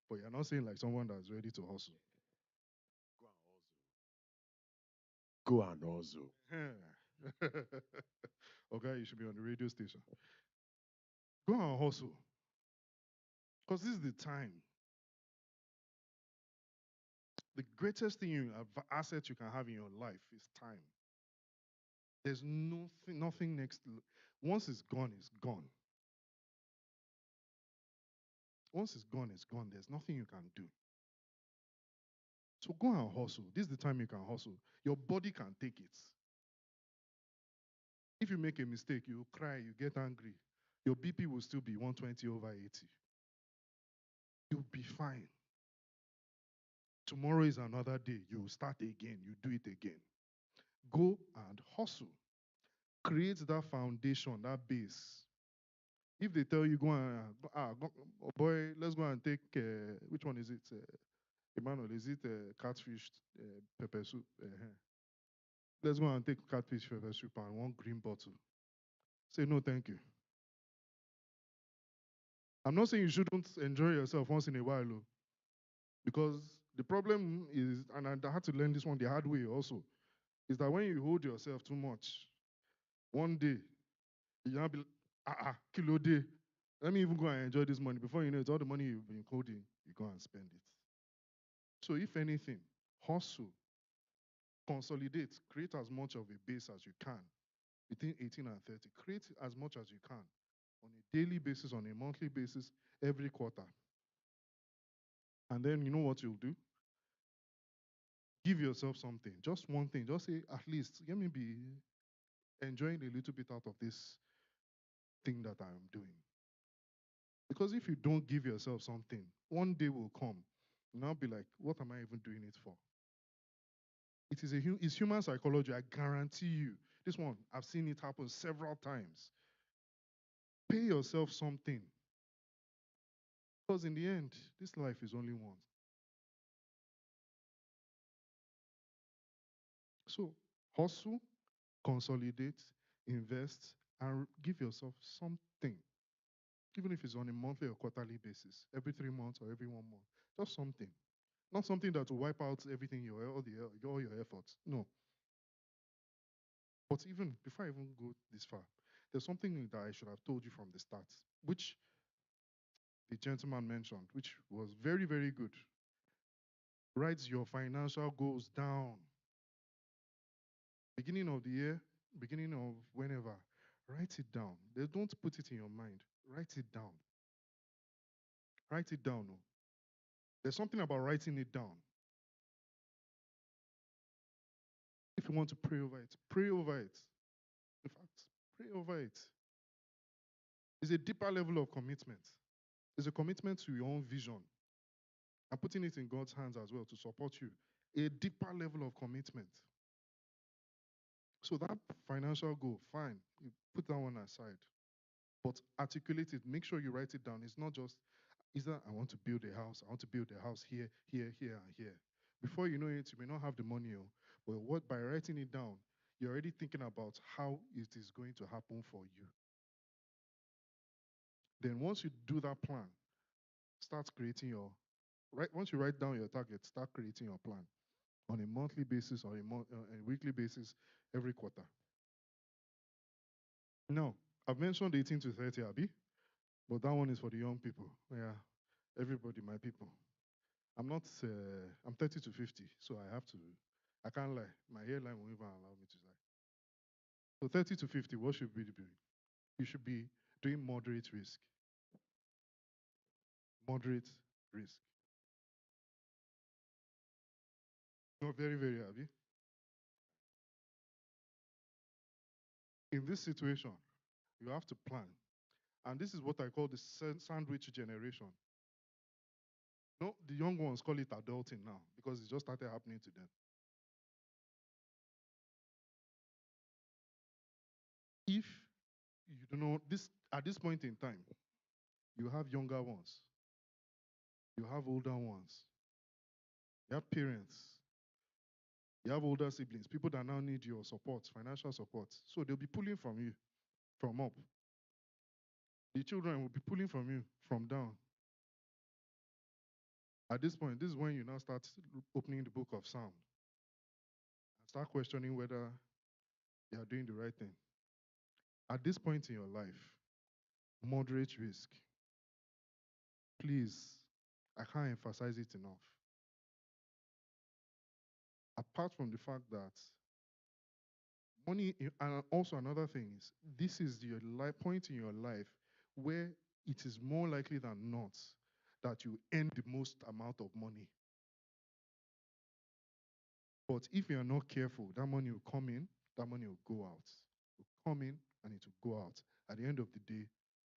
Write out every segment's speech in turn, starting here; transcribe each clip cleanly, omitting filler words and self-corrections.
But you're not saying like someone that's ready to hustle. Go and hustle. Okay, you should be on the radio station. Go and hustle. Because this is the time. The greatest thing asset you can have in your life is time. There's nothing next. Once it's gone, it's gone. Once it's gone, it's gone. There's nothing you can do. So go and hustle. This is the time you can hustle. Your body can take it. If you make a mistake, you cry, you get angry. Your BP will still be 120 over 80. You'll be fine. Tomorrow is another day. You start again. You do it again. Go and hustle. Create that foundation, that base. If they tell you go and oh boy, let's go and take which one is it? Emmanuel, is it catfish pepper soup? Let's go and take catfish pepper soup and one green bottle. Say no, thank you. I'm not saying you shouldn't enjoy yourself once in a while, though, because the problem is, and I had to learn this one the hard way also, is that when you hold yourself too much, one day you'll be like, kilo day. Let me even go and enjoy this money. Before you know it, all the money you've been holding, you go and spend it. So if anything, hustle, consolidate, create as much of a base as you can between 18 and 30. Create as much as you can on a daily basis, on a monthly basis, every quarter. And then you know what you'll do? Give yourself something, just one thing. Just say, at least, let me be enjoying a little bit out of this thing that I'm doing. Because if you don't give yourself something, one day will come. You'll now be like, what am I even doing it for? It's human psychology. I guarantee you. This one, I've seen it happen several times. Pay yourself something. Because in the end, this life is only one. So hustle, consolidate, invest, and give yourself something. Even if it's on a monthly or quarterly basis, every 3 months or every 1 month. Just something. Not something that will wipe out everything, all your efforts. No. But even before I even go this far, there's something that I should have told you from the start, which the gentleman mentioned, which was very, very good. Write your financial goals down. Beginning of the year, beginning of whenever, write it down. Don't put it in your mind. Write it down. Write it down. No. There's something about writing it down. If you want to pray over it, pray over it. In fact, pray over it. It's a deeper level of commitment. It's a commitment to your own vision and putting it in God's hands as well to support you. A deeper level of commitment. So that financial goal, fine, you put that one aside. But articulate it. Make sure you write it down. It's not just, is that I want to build a house. I want to build a house here, here, here, and here. Before you know it, you may not have the money, but what by writing it down, you're already thinking about how it is going to happen for you. Then once you do that plan, start creating your right. Once you write down your target, start creating your plan on a monthly basis or a weekly basis every quarter. Now, I've mentioned 18 to 30, Abby, but that one is for the young people. Yeah, everybody, my people. I'm 30 to 50, so I can't lie. My hairline won't even allow me to lie. So 30 to 50, what should we be doing? You should be doing moderate risk. Moderate risk. Not very, very heavy. In this situation, you have to plan. And this is what I call the sandwich generation. No, the young ones call it adulting now because it just started happening to them. If you don't know this at this point in time, you have younger ones, you have older ones, you have parents, you have older siblings, people that now need your support, financial support. So they'll be pulling from you from up. The children will be pulling from you from down. At this point, this is when you now start opening the book of Psalm and start questioning whether you are doing the right thing. At this point in your life, moderate risk. Please, I can't emphasize it enough. Apart from the fact that money, and also another thing is, this is your point in your life where it is more likely than not that you earn the most amount of money. But if you are not careful, that money will come in, that money will go out. It will come in and it will go out. At the end of the day,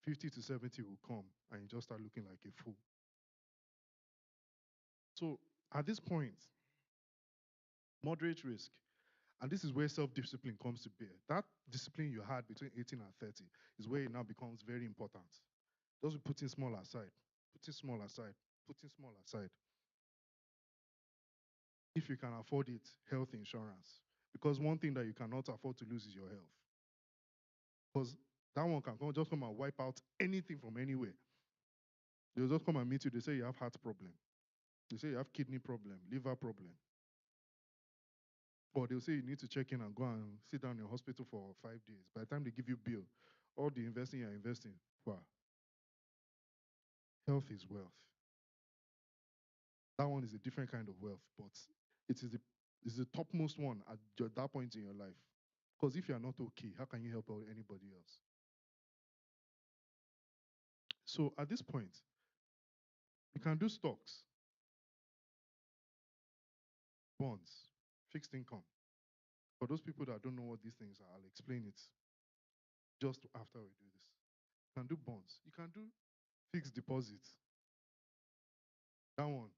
50 to 70 will come and you just start looking like a fool. So at this point, moderate risk. And this is where self-discipline comes to bear. That discipline you had between 18 and 30 is where it now becomes very important. Just putting small aside, putting small aside, putting small aside. If you can afford it, health insurance. Because one thing that you cannot afford to lose is your health. Because that one can just come and wipe out anything from anywhere. They'll just come and meet you. They say you have heart problem. They say you have kidney problem, liver problem. Or they'll say you need to check in and go and sit down in the hospital for 5 days. By the time they give you bill, all the investing you're investing, wow, health is wealth. That one is a different kind of wealth, but it is the topmost one at that point in your life. Because if you're not okay, how can you help out anybody else? So at this point, you can do stocks, bonds, fixed income. For those people that don't know what these things are, I'll explain it just after we do this. You can do bonds. You can do fixed deposits. That one,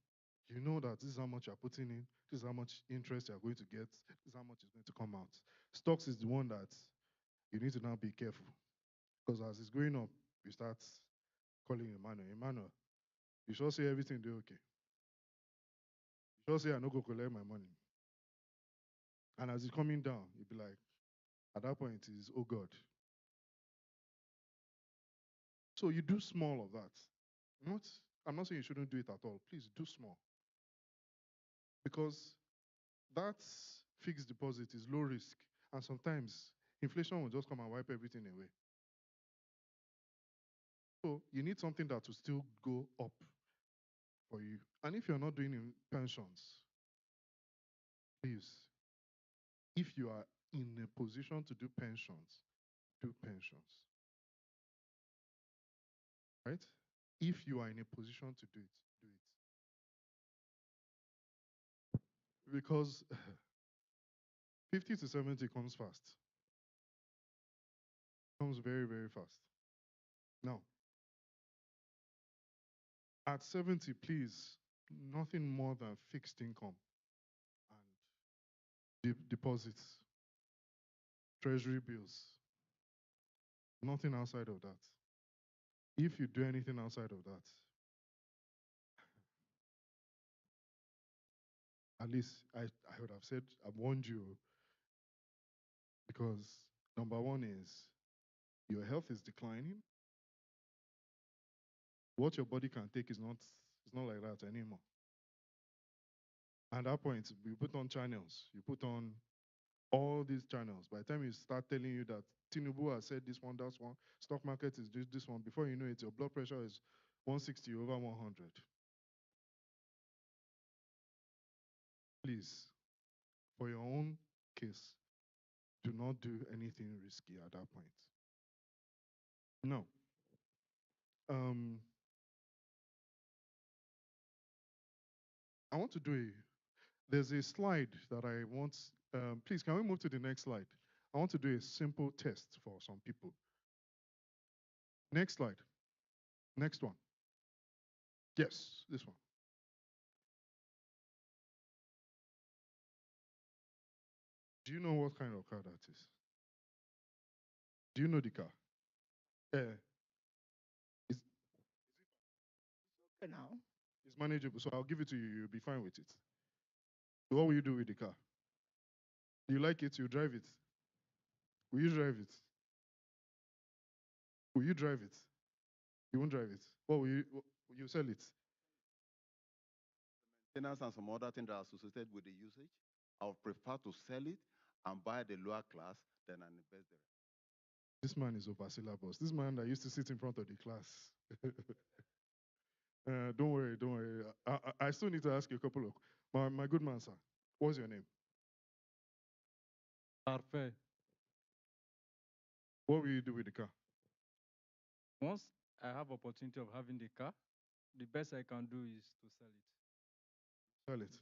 you know that this is how much you're putting in, this is how much interest you're going to get, this is how much is going to come out. Stocks is the one that you need to now be careful. Because as it's going up, you start calling Emmanuel. Emmanuel, you sure say everything do okay. You sure say I no go collect my money. And as it's coming down, you'll be like, at that point, it is, oh God. So you do small of that. Not, I'm not saying you shouldn't do it at all. Please do small. Because that fixed deposit is low risk. And sometimes inflation will just come and wipe everything away. So you need something that will still go up for you. And if you're not doing pensions, please, if you are in a position to do pensions, do pensions. Right? If you are in a position to do it, do it. Because 50 to 70 comes fast. Comes very, very fast. Now, at 70, please, nothing more than fixed income and deposits, treasury bills, nothing outside of that. If you do anything outside of that, at least I would have said, I've warned you because number one is your health is declining. What your body can take is not like that anymore. At that point, you put on channels, you put on all these channels. By the time you start telling you that Tinubu has said this one, that's one, stock market is this one, before you know it, your blood pressure is 160 over 100. Please, for your own case, do not do anything risky at that point. No. Um, I want to do there's a slide that I want, please, can we move to the next slide? I want to do a simple test for some people. Next slide. Next one. Yes, this one. Do you know what kind of car that is? Do you know the car? Yeah, it's, For now. it's manageable. So I'll give it to you. You'll be fine with it. So what will you do with the car? Do you like it? You drive it. Will you drive it? Will you drive it? You won't drive it. What will you? Will you sell it? Maintenance and some other things that are associated with the usage, I would prefer to sell it and buy the lower class than an invest the rest. This man is over syllabus. This man that used to sit in front of the class. Don't worry, don't worry. I still need to ask you a couple of my good man, sir. What's your name? Parfait. What will you do with the car? Once I have opportunity of having the car, the best I can do is to sell it. Sell it.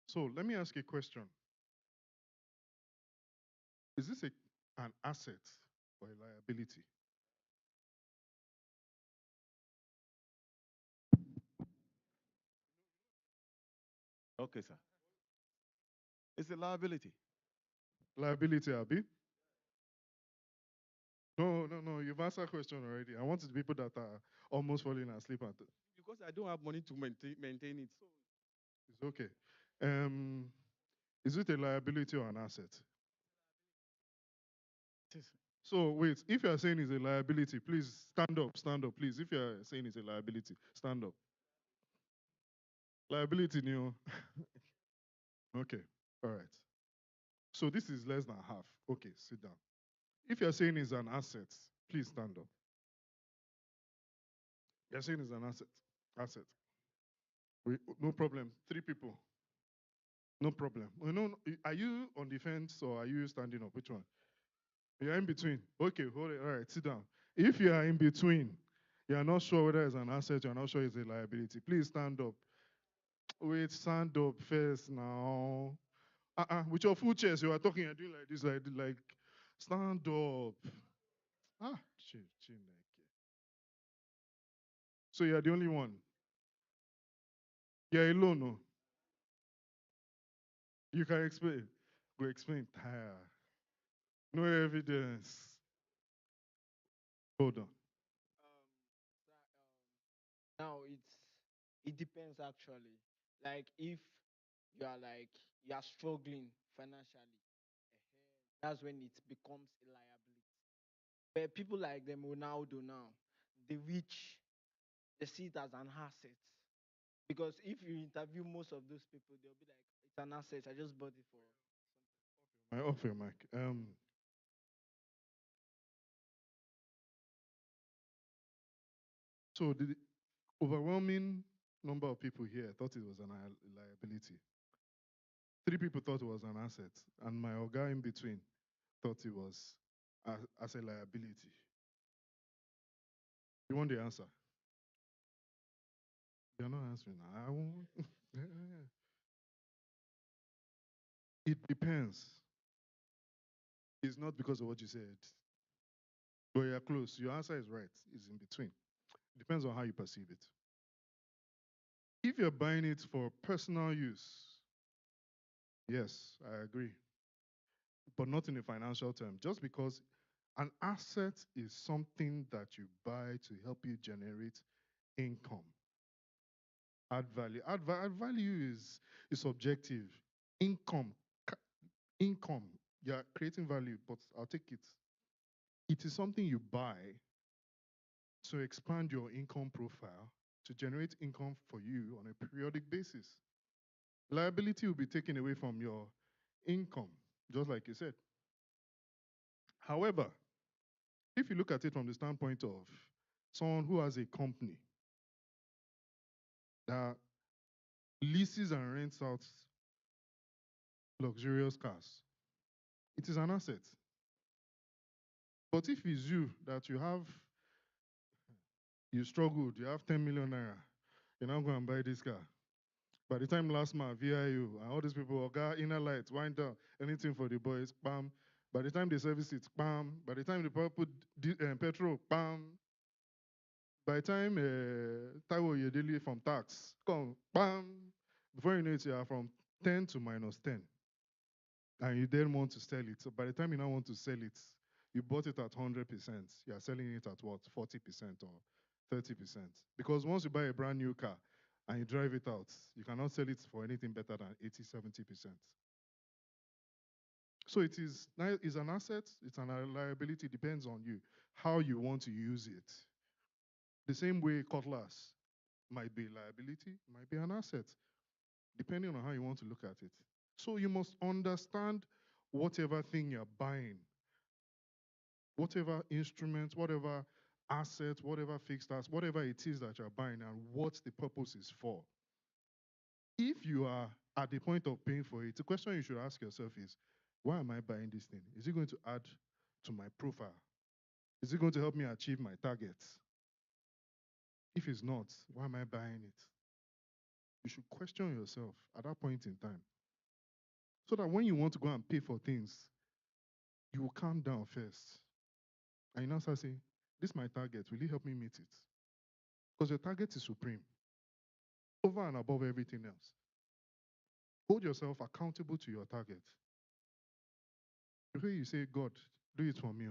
So let me ask you a question. Is this an asset or a liability? Okay, sir. It's a liability. Liability, Abby? No, no, no. You've answered the question already. I want the people that are almost falling asleep at it. Because I don't have money to maintain it. So It's okay. Um, is it a liability or an asset? it is. So wait, if you are saying it's a liability, please stand up, please. If you are saying it's a liability, stand up. Liability, new. Okay, all right. So this is less than half. Okay, sit down. If you're saying it's an asset, please stand up. You're saying it's an asset. Asset. No problem. Three people. No problem. No, are you on the fence or are you standing up? Which one? You're in between. Okay, hold it. All right, sit down. If you are in between, you are not sure whether it's an asset, you're not sure it's a liability, please stand up. Wait, stand up first now. With your full chest, you are talking and doing like this, like stand up. Chineke. So you're the only one. You're alone, no? You can explain. Go explain. Tire. No evidence. Hold on. Now it depends actually. Like if you are like you are struggling financially, that's when it becomes a liability. But people like them Ronaldo now, the rich, they see it as an asset. Because if you interview most of those people, they'll be like, it's an asset. I just bought it for. My off your mic. So the overwhelming number of people here thought it was a liability. Three people thought it was an asset, and my guy in between thought it was as a liability. You want the answer? You're not answering. I won't. It depends. It's not because of what you said, but you're close. Your answer is right. It's in between. Depends on how you perceive it. If you're buying it for personal use, yes, I agree, but not in a financial term. Just because an asset is something that you buy to help you generate income, add value. Add value is subjective. Income, income. You're creating value, but I'll take it. It is something you buy to expand your income profile to generate income for you on a periodic basis. Liability will be taken away from your income, just like you said. However, if you look at it from the standpoint of someone who has a company that leases and rents out luxurious cars, it is an asset. But if it's you that you struggled, you have 10 million naira, you're not going to buy this car. By the time last month, VIU, and all these people, Oga, inner lights, wind down, anything for the boys, bam. By the time they service it, bam. By the time they put petrol, bam. By the time Taiwo Yedili from tax, come, bam. Before you know it, you are from 10 to -10. And you then want to sell it. So by the time you now want to sell it, you bought it at 100%. You are selling it at what, 40% or 30%. Because once you buy a brand new car and you drive it out, you cannot sell it for anything better than 80, 70%. So is an asset, it's an liability, depends on you, how you want to use it. The same way cutlass. might be a liability, might be an asset, depending on how you want to look at it. So you must understand whatever thing you're buying, whatever instrument, whatever asset, whatever fixed asset, whatever it is that you're buying and what the purpose is for. If you are at the point of paying for it, the question you should ask yourself is, why am I buying this thing? Is it going to add to my profile? Is it going to help me achieve my targets? If it's not, why am I buying it? You should question yourself at that point in time. So that when you want to go and pay for things, you will calm down first. And you now start saying, this is my target. Will you help me meet it? Because your target is supreme, over and above everything else. Hold yourself accountable to your target. Before you say, God, do it for me.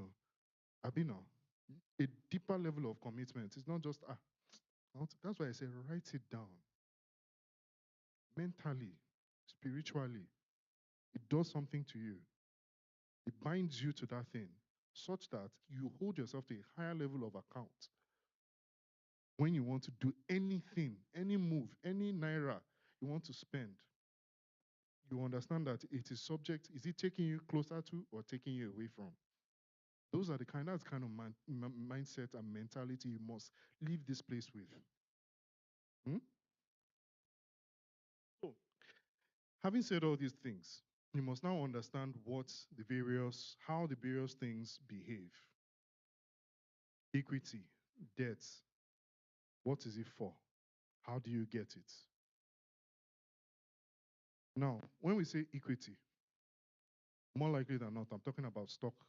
I be now. A deeper level of commitment. It's not just, that's why I say, write it down. Mentally, spiritually, it does something to you. It binds you to that thing such that you hold yourself to a higher level of account when you want to do anything, any move, any naira you want to spend. You understand that it is subject, is it taking you closer to or taking you away from? That's kind of mindset and mentality you must leave this place with. Hmm? So, having said all these things, you must now understand how the various things behave. Equity, debt, what is it for? How do you get it? Now, when we say equity, more likely than not, I'm talking about stocks,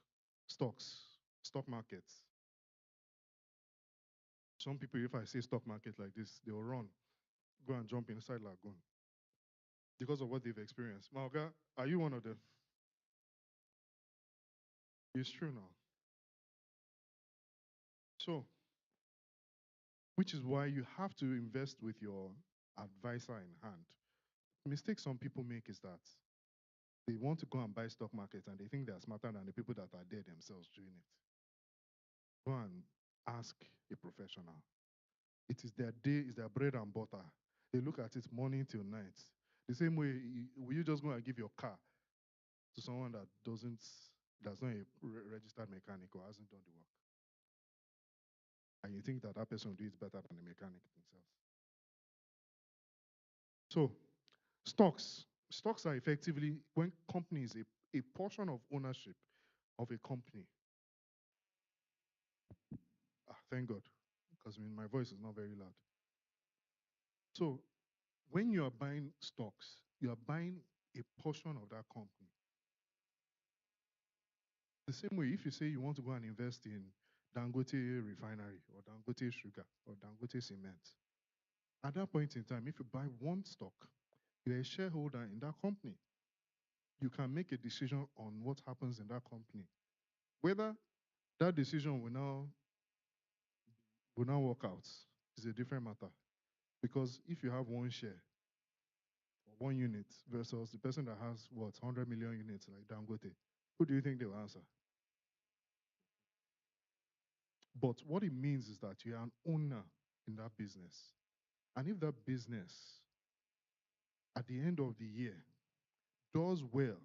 stock markets. Some people, if I say stock market like this, they will run, go and jump inside lagoon because of what they've experienced. Mauga, are you one of them? It's true now. So, which is why you have to invest with your advisor in hand. The mistake some people make is that they want to go and buy stock market and they think they're smarter than the people that are there themselves doing it. Go and ask a professional. It is their day, it's their bread and butter. They look at it morning till night. The same way, will you just go and give your car to someone that's not a registered mechanic or hasn't done the work? And you think that that person will do it better than the mechanic themselves? So, stocks are effectively when companies, a portion of ownership of a company. Thank God, because my voice is not very loud. So, when you are buying stocks, you are buying a portion of that company. The same way, if you say you want to go and invest in Dangote refinery or Dangote sugar or Dangote cement, at that point in time, if you buy one stock, you're a shareholder in that company. You can make a decision on what happens in that company. Whether that decision will now work out is a different matter. Because if you have one share or one unit versus the person that has 100 million units like Dangote, who do you think they will answer? But what it means is that you are an owner in that business. And if that business, at the end of the year, does well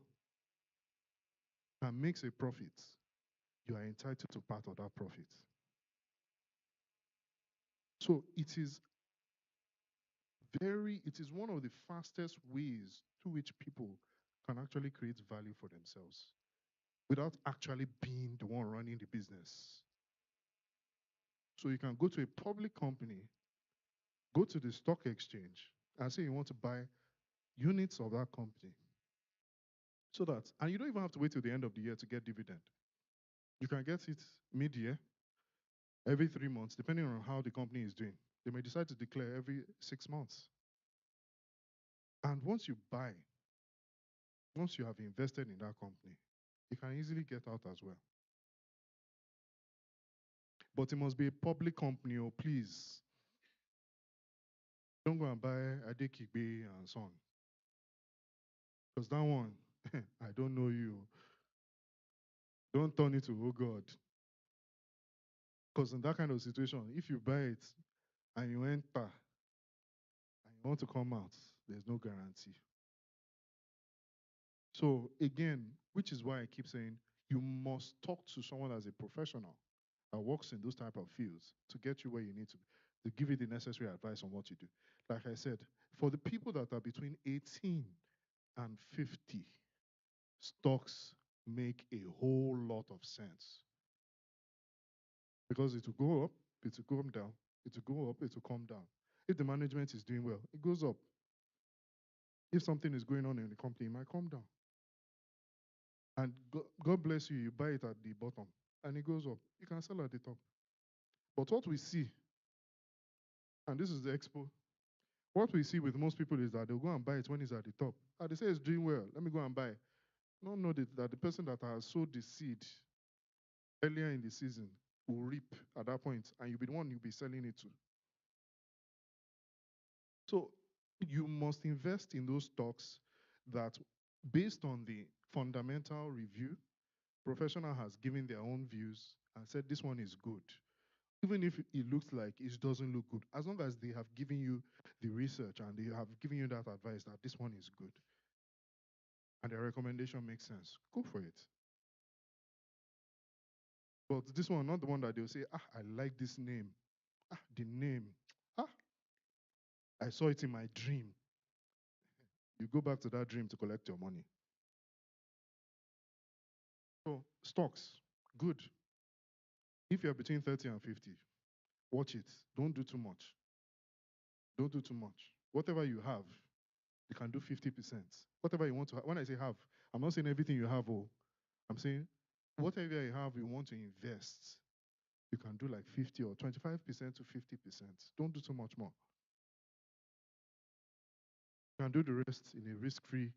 and makes a profit, you are entitled to part of that profit. So it is one of the fastest ways to which people can actually create value for themselves without actually being the one running the business. So you can go to a public company, go to the stock exchange, and say you want to buy units of that company. And you don't even have to wait till the end of the year to get dividend. You can get it mid-year, every 3 months, depending on how the company is doing. They may decide to declare every 6 months. And once you have invested in that company, you can easily get out as well. But it must be a public company, or please. Don't go and buy Adekigbe and so on. Because that one, I don't know you. Don't turn it to, oh God. Because in that kind of situation, if you buy it and you enter I want to come out. There's no guarantee. So again, which is why I keep saying you must talk to someone as a professional that works in those type of fields to get you where you need to be, to give you the necessary advice on what you do. Like I said, for the people that are between 18 and 50, stocks make a whole lot of sense because it will go up, it will come down, it will go up, it will come down. If the management is doing well, it goes up. If something is going on in the company, it might come down. And God bless you, you buy it at the bottom and it goes up. You can sell at the top. But what we see, and this is the expo, what we see with most people is that they'll go and buy it when it's at the top. Ah, they say it's doing well. Let me go and buy. No, know that the person that has sowed the seed earlier in the season will reap at that point, and you'll be the one you'll be selling it to. So you must invest in those stocks that, based on the fundamental review, professional has given their own views and said this one is good. Even if it looks like it doesn't look good, as long as they have given you the research and they have given you that advice that this one is good and their recommendation makes sense, go for it. But this one, not the one that they'll say, ah, I like this name. Ah, the name. Ah, I saw it in my dream. You go back to that dream to collect your money. So, stocks, good. If you're between 30 and 50, watch it. Don't do too much. Don't do too much. Whatever you have, you can do 50%. Whatever you want to have. When I say have, I'm not saying everything you have, oh. I'm saying whatever you have, you want to invest, you can do like 50 or 25% to 50%. Don't do too much more. You can do the rest in a risk-free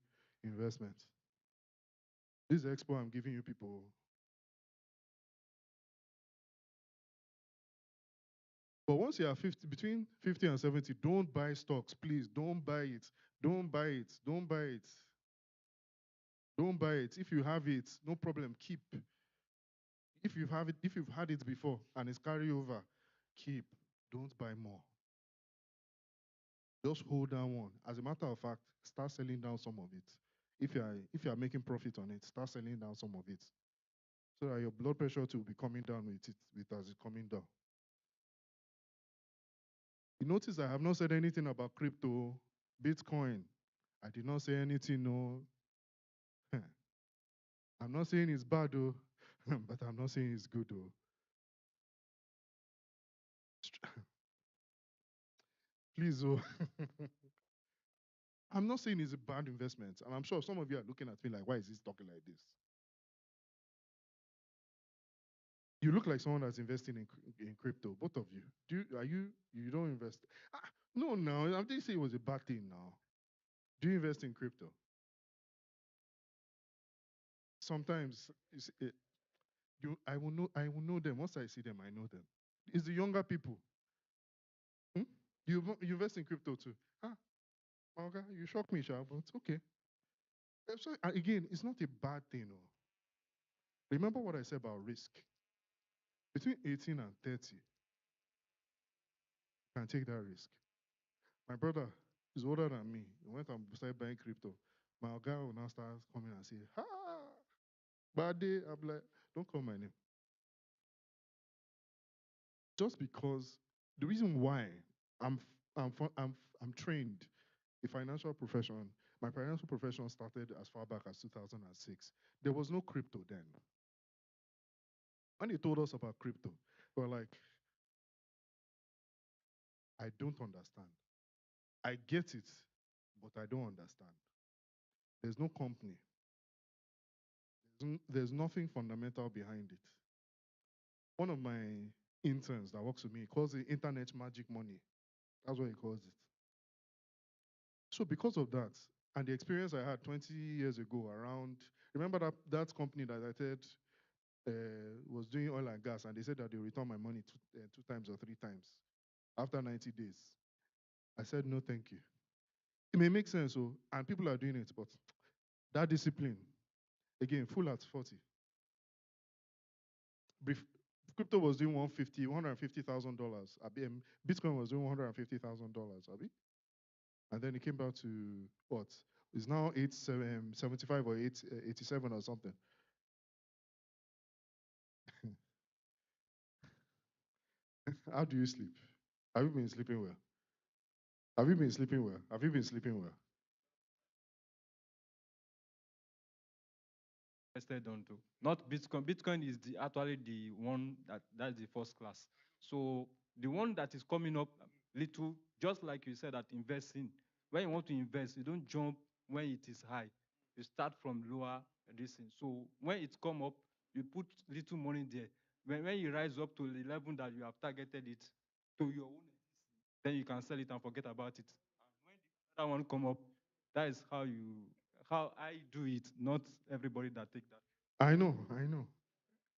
investment. This is expo I'm giving you people. But once you are 50, between 50 and 70, don't buy stocks, please. Don't buy it. Don't buy it. Don't buy it. Don't buy it. If you have it, no problem. Keep. If you have it, if you've had it before and it's carryover, keep. Don't buy more. Just hold down one. As a matter of fact, start selling down some of it. If you are making profit on it, start selling down some of it. So that your blood pressure too will be coming down with it with as it's coming down. You notice I have not said anything about crypto, Bitcoin. I did not say anything, no. I'm not saying it's bad though, but I'm not saying it's good though. Please, oh. I'm not saying it's a bad investment. And I'm sure some of you are looking at me like, why is he talking like this? You look like someone that's investing in crypto, both of you. You don't invest? Ah, no, no, I didn't say it was a bad thing now. Do you invest in crypto? Sometimes I will know them. Once I see them, I know them. It's the younger people. Hmm? You invest in crypto too. Ah, okay, you shock me, Sha, but okay. So, again, it's not a bad thing. Oh. Remember what I said about risk. Between 18 and 30, you can take that risk. My brother is older than me. He went and started buying crypto. My guy will now start coming and say, "Ha, bad day." I'm like, "Don't call my name." Just because the reason why I'm I'm trained a financial profession. My financial profession started as far back as 2006. There was no crypto then. When they told us about crypto, we were like, I don't understand. I get it, but I don't understand. There's no company. There's nothing fundamental behind it. One of my interns that works with me calls it internet magic money. That's what he calls it. So because of that, and the experience I had 20 years ago around, remember that company that I said was doing oil and gas, and they said that they return my money two times or three times after 90 days. I said no, thank you. It may make sense, oh, and people are doing it, but that discipline, again, full at 40. Crypto was doing $150,000. Bitcoin was doing $150,000. Abi? and then it came back to what? It's now 75 or 87 or something. How do you sleep? Have you been sleeping well? Have you been sleeping well? Have you been sleeping well? Invested onto. Not Bitcoin. Bitcoin is actually the one that's the first class. So the one that is coming up little, just like you said, that investing. When you want to invest, you don't jump when it is high. You start from lower this thing. So when it come up, you put little money there. When you rise up to the level that you have targeted it to your own, then you can sell it and forget about it. And when the other one come up, that is how I do it, not everybody that take that. I know, I know.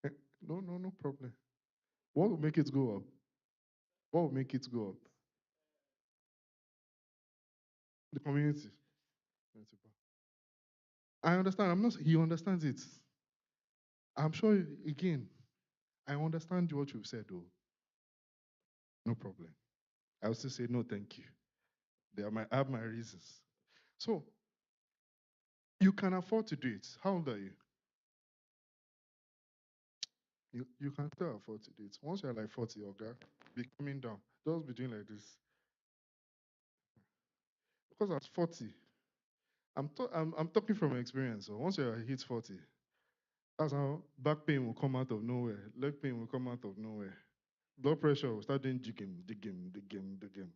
Eh, No, no, no problem. What will make it go up? What will make it go up? The community. I understand. I'm not. He understands it. I'm sure. Again, I understand what you've said, though. No problem. I'll still say no, thank you. I have my reasons. So you can afford to do it. How old are you? You can still afford to do it. Once you're like 40, okay, be coming down. Just be doing like this. Because at 40, I'm talking from experience. So once you hit 40, that's how back pain will come out of nowhere. Leg pain will come out of nowhere. Blood pressure will start doing jigging, digging, digging, digging.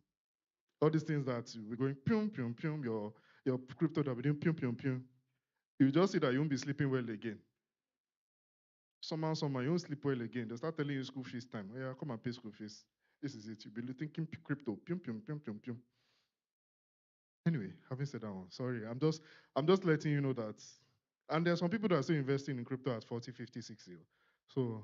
All these things that we're going pium, pium, pium, your crypto that be doing pium, pium, pium. You just see that you won't be sleeping well again. Somehow, you won't sleep well again. They'll start telling you school fees time. Oh, yeah, come and pay school fees. This is it. You'll be thinking crypto, pium, pium, pium, pium, pium. Anyway, having said that one, sorry, I'm just letting you know that. And there are some people that are still investing in crypto at 40, 50, 60. So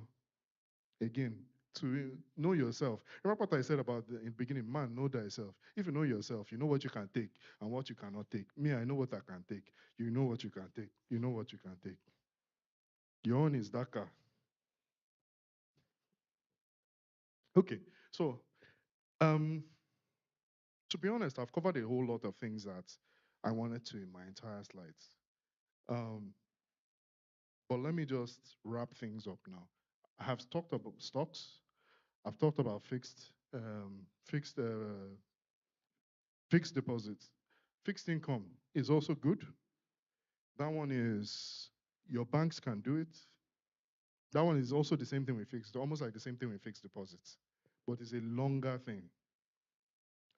again, to know yourself. Remember what I said about in the beginning, man, know thyself. If you know yourself, you know what you can take and what you cannot take. Me, I know what I can take. You know what you can take. You know what you can take. Your own is that car. Okay, so um, to be honest, I've covered a whole lot of things that I wanted to in my entire slides. Um, but let me just wrap things up now. I have talked about stocks. I've talked about fixed deposits. Fixed income is also good. That one is your banks can do it. That one is also the same thing with fixed, almost like the same thing with fixed deposits, but it's a longer thing.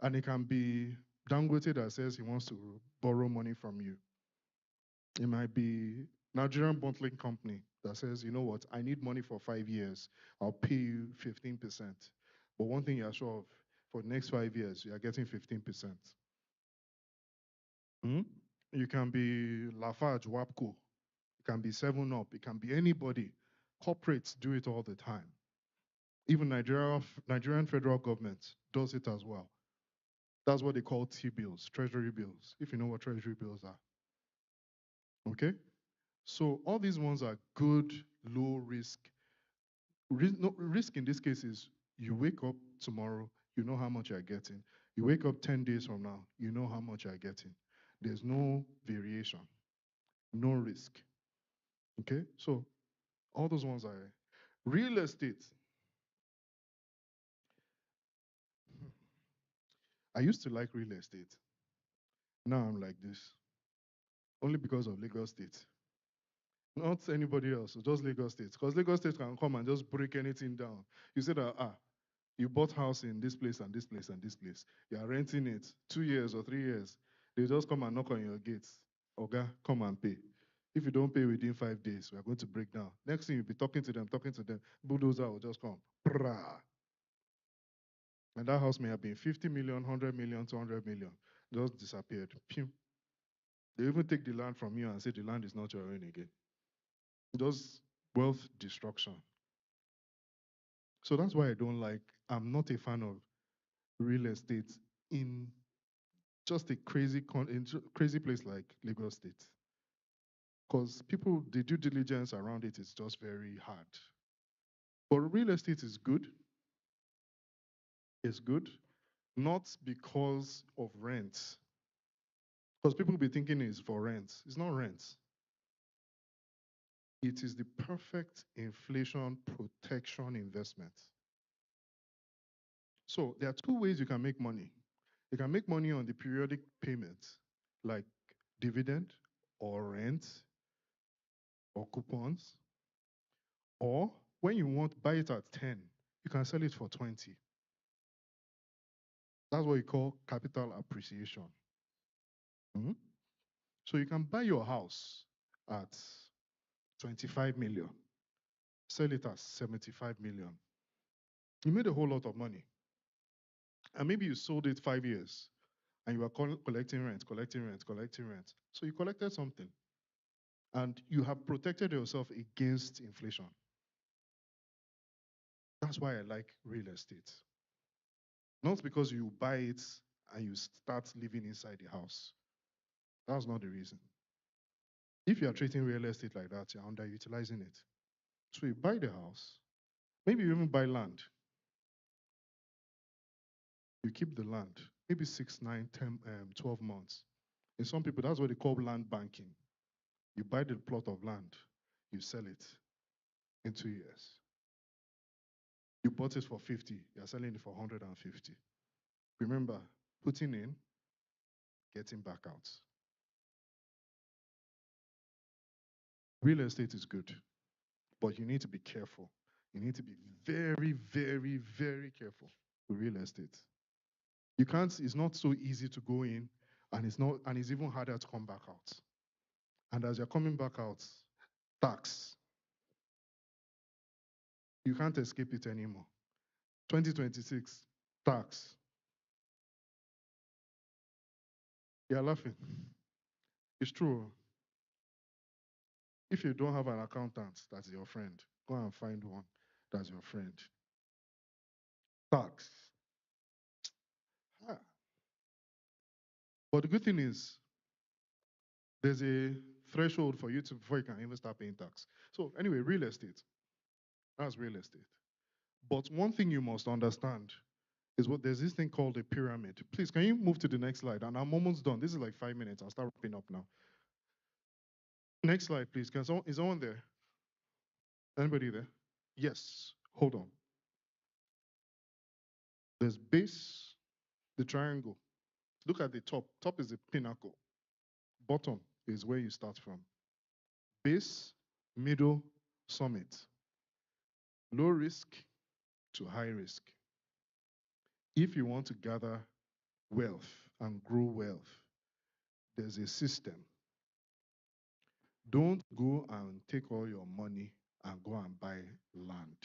And it can be Dangote that says he wants to borrow money from you. It might be Nigerian bottling company that says, you know what, I need money for 5 years. I'll pay you 15%. But one thing you're sure of, for the next 5 years, you are getting 15%. Hmm? You can be Lafarge, WAPCO. It can be 7 Up. It can be anybody. Corporates do it all the time. Even Nigerian federal government does it as well. That's what they call T-bills, treasury bills, if you know what treasury bills are. Okay? So all these ones are good, low risk. No, risk in this case is you wake up tomorrow, you know how much you're getting. You wake up 10 days from now, you know how much you're getting. There's no variation, no risk. Okay? So all those ones are real estate. I used to like real estate. Now I'm like this. Only because of Lagos State. Not anybody else, just Lagos State. Because Lagos State can come and just break anything down. You say that, you bought house in this place and this place and this place. You are renting it 2 years or 3 years. They just come and knock on your gates. Oga, come and pay. If you don't pay within 5 days, we are going to break down. Next thing you'll be talking to them. Bulldozer will just come. Prah. And that house may have been 50 million, 100 million, 200 million. Just disappeared. Pew. They even take the land from you and say the land is not your own again. Just wealth destruction. So that's why I'm not a fan of real estate in just a crazy place like Lagos State. Because people, the due diligence around it is just very hard. But real estate is good. It's good, not because of rent. Because people be thinking it's for rent. It's not rent. It is the perfect inflation protection investment. So there are two ways you can make money. You can make money on the periodic payments, like dividend or rent or coupons, or when you want buy it at 10, you can sell it for 20. That's what you call capital appreciation. Mhm. So you can buy your house at 25 million, sell it at 75 million. You made a whole lot of money. And maybe you sold it 5 years and you are collecting rent, collecting rent, collecting rent. So you collected something and you have protected yourself against inflation. That's why I like real estate. Not because you buy it and you start living inside the house. That's not the reason. If you are treating real estate like that, you're underutilizing it. So you buy the house, maybe you even buy land. You keep the land, maybe 6, 9, 10, 12 months. In some people, that's what they call land banking. You buy the plot of land, you sell it in 2 years. You bought it for 50, you're selling it for 150. Remember, putting in, getting back out. Real estate is good, but you need to be careful. You need to be very, very, very careful with real estate. You can't, it's not so easy to go in, and it's even harder to come back out. And as you're coming back out, tax, you can't escape it anymore. 2026, tax. You're laughing. It's true. If you don't have an accountant that's your friend, go and find one that's your friend. Tax. Ah. But the good thing is, there's a threshold for you to before you can even start paying tax. So anyway, real estate. That's real estate. But one thing you must understand is what there's this thing called a pyramid. Please, can you move to the next slide? And I'm almost done. This is like 5 minutes. I'll start wrapping up now. Next slide, please. Is someone there? Anybody there? Yes. Hold on. There's base, the triangle. Look at the top. Top is the pinnacle. Bottom is where you start from. Base, middle, summit. Low risk to high risk. If you want to gather wealth and grow wealth, there's a system. Don't go and take all your money and go and buy land.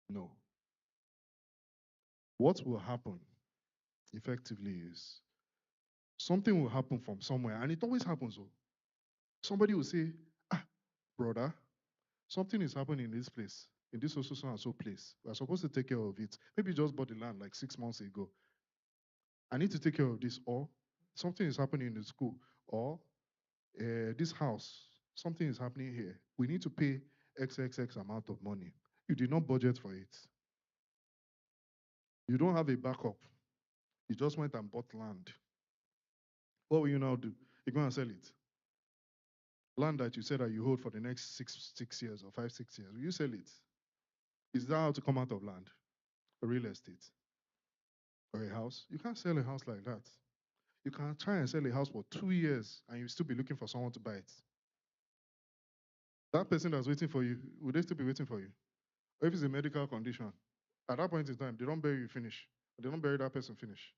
No. What will happen effectively is something will happen from somewhere, and it always happens. Oh. Somebody will say, ah, brother, something is happening in this place, in this so and so place. We're supposed to take care of it. Maybe you just bought the land like 6 months ago. I need to take care of this, or something is happening in the school, or this house, something is happening here. We need to pay XXX amount of money. You did not budget for it. You don't have a backup. You just went and bought land. What will you now do? You're going to sell it. Land that you said that you hold for the next 6 years or 5, 6 years. Will you sell it? Is that how to come out of land? A real estate or a house? You can't sell a house like that. You can try and sell a house for 2 years and you still be looking for someone to buy it. That person that's waiting for you, will they still be waiting for you? Or if it's a medical condition, at that point in time, they don't bury you finish. They don't bury that person finish.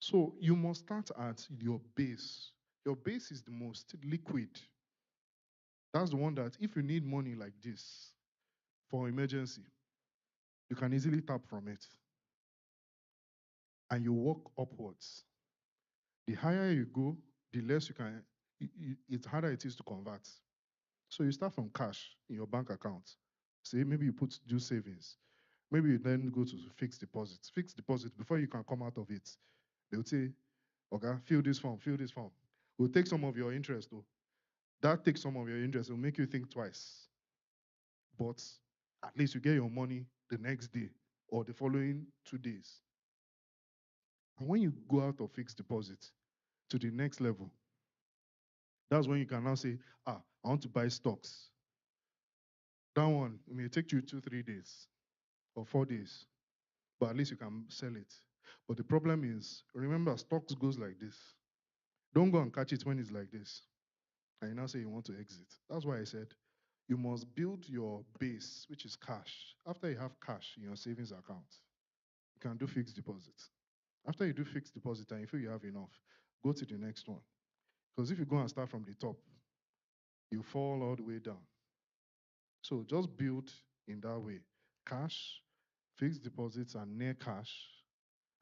So you must start at your base. Your base is the most liquid. That's the one that if you need money like this for emergency, you can easily tap from it. And you walk upwards. The higher you go, the less you can, it's harder it is to convert. So you start from cash in your bank account. Say maybe you do savings. Maybe you then go to fixed deposits. Fixed deposit, before you can come out of it, they'll say, okay, fill this form, fill this form. We'll take some of your interest though. That takes some of your interest. It'll make you think twice. But at least you get your money the next day or the following 2 days. And when you go out of fixed deposit to the next level, that's when you can now say, I want to buy stocks. That one it may take you 2, 3 days or 4 days, but at least you can sell it. But the problem is, remember, stocks goes like this. Don't go and catch it when it's like this. And you now say you want to exit. That's why I said you must build your base, which is cash. After you have cash in your savings account, you can do fixed deposits. After you do fixed deposit and you feel you have enough, go to the next one. Because if you go and start from the top, you fall all the way down. So just build in that way. Cash, fixed deposits, and near cash.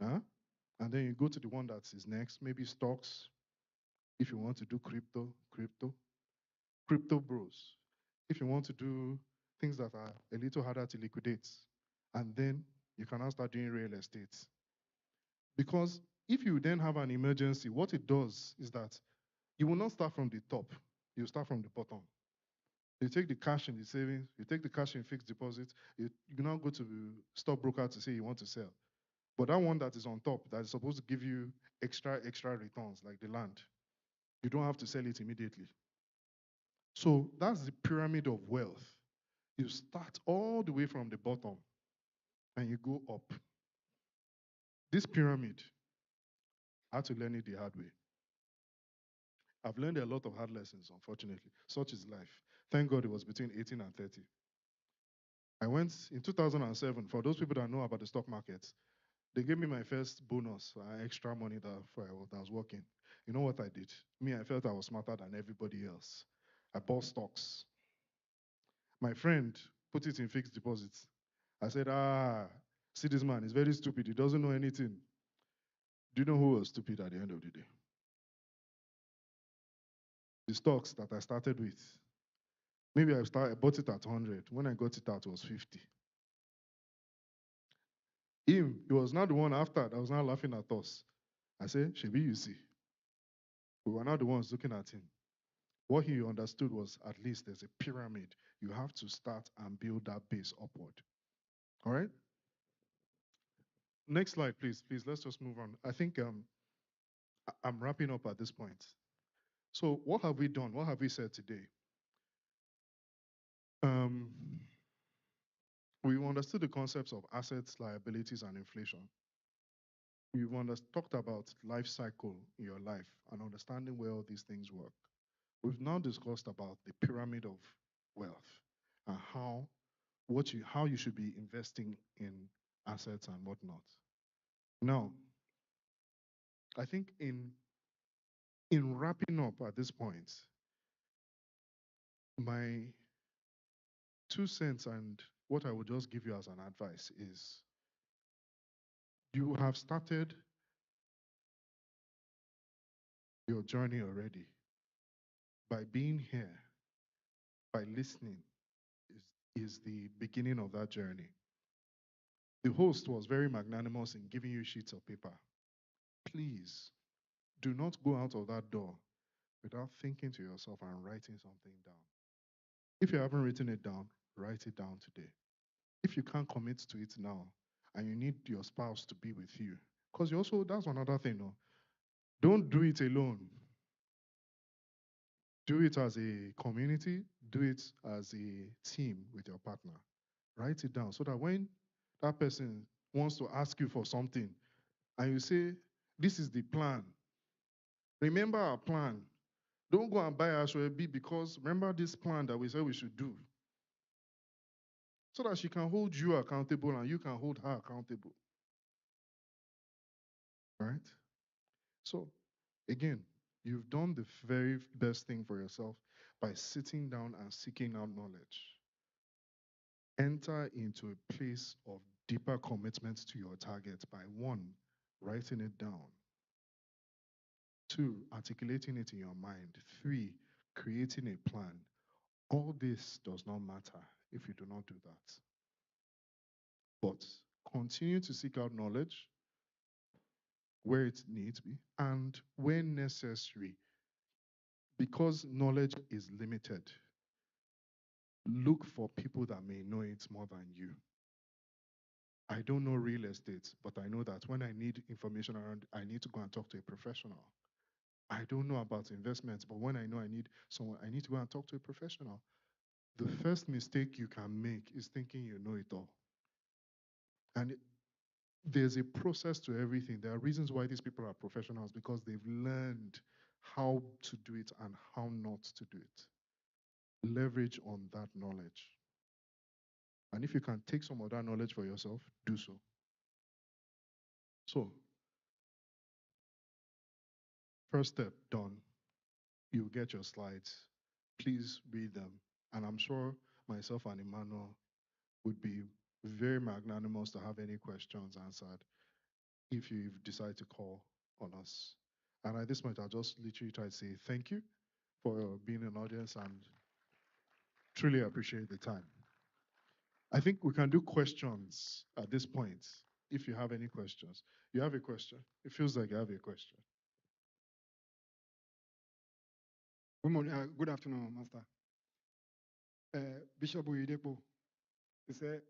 Huh? And then you go to the one that is next, maybe stocks. If you want to do crypto bros. If you want to do things that are a little harder to liquidate, and then you can now start doing real estate. Because if you then have an emergency, what it does is that you will not start from the top, you start from the bottom. You take the cash in the savings, you take the cash in fixed deposits, you now go to the stockbroker to say you want to sell. But that one that is on top, that is supposed to give you extra returns, like the land, you don't have to sell it immediately. So that's the pyramid of wealth. You start all the way from the bottom and you go up. This pyramid, I had to learn it the hard way. I've learned a lot of hard lessons, unfortunately. Such is life. Thank God it was between 18 and 30. I went in 2007, for those people that know about the stock market, they gave me my first bonus, extra money that I was working. You know what I did? Me, I felt I was smarter than everybody else. I bought stocks. My friend put it in fixed deposits. I said, see this man, he's very stupid. He doesn't know anything. Do you know who was stupid at the end of the day? The stocks that I started with. Maybe I bought it at 100. When I got it out, it was 50. He was not the one after that was now laughing at us. I said, Shebi, you see. We were not the ones looking at him. What he understood was at least there's a pyramid. You have to start and build that base upward. All right? Next slide, please. Please, let's just move on. I think I'm wrapping up at this point. So, what have we done? What have we said today? Um, we understood the concepts of assets, liabilities, and inflation. We've talked about life cycle in your life and understanding where all these things work. We've now discussed about the pyramid of wealth and how you should be investing in assets and whatnot. Now, I think in wrapping up at this point, my 2 cents and what I would just give you as an advice is you have started your journey already by being here, by listening is the beginning of that journey. The host was very magnanimous in giving you sheets of paper. Please do not go out of that door without thinking to yourself and writing something down. If you haven't written it down, write it down today. If you can't commit to it now and you need your spouse to be with you, because you also, that's another thing, no? Don't do it alone. Do it as a community, do it as a team with your partner. Write it down so that when that person wants to ask you for something and you say, this is the plan. Remember our plan. Don't go and buy Ashwebi because remember this plan that we said we should do. So that she can hold you accountable and you can hold her accountable. Right? So, again, you've done the very best thing for yourself by sitting down and seeking out knowledge. Enter into a place of deeper commitment to your target by one, writing it down. Two, articulating it in your mind. Three, creating a plan. All this does not matter if you do not do that. But continue to seek out knowledge where it needs to be and when necessary. Because knowledge is limited, look for people that may know it more than you. I don't know real estate, but I know that when I need information around, I need to go and talk to a professional. I don't know about investments, but when I know I need someone, I need to go and talk to a professional. The first mistake you can make is thinking you know it all. And there's a process to everything. There are reasons why these people are professionals because they've learned how to do it and how not to do it. Leverage on that knowledge. And if you can take some of that knowledge for yourself, do so. So, first step done. You get your slides. Please read them. And I'm sure myself and Emmanuel would be very magnanimous to have any questions answered if you decide to call on us. And at this point, I'll just literally try to say thank you for being an audience and truly appreciate the time. I think we can do questions at this point if you have any questions. You have a question? It feels like you have a question. Good morning, good afternoon, Master. Bishop Oyedepo, he said,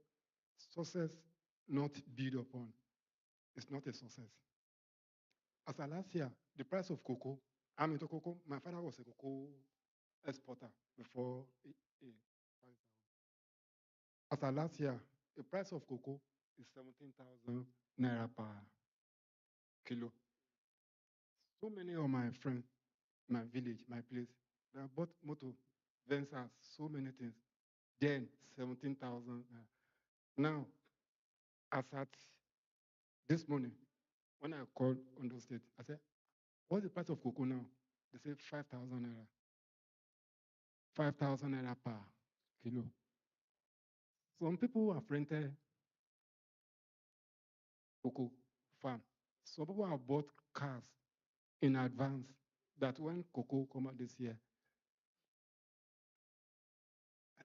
success not built upon is not a success. As of last year, the price of cocoa, I'm into cocoa. My father was a cocoa exporter before. He- As of last year, the price of cocoa is 17,000 naira per kilo. So many of my friends, my village, my place, they have bought motor, Vensas, so many things. Then 17,000. Now, as at this morning, when I called Ondo State, I said, what's the price of cocoa now? They say 5,000 naira. 5,000 naira per kilo. Some people have rented cocoa farm. Some people have bought cars in advance that when cocoa come out this year.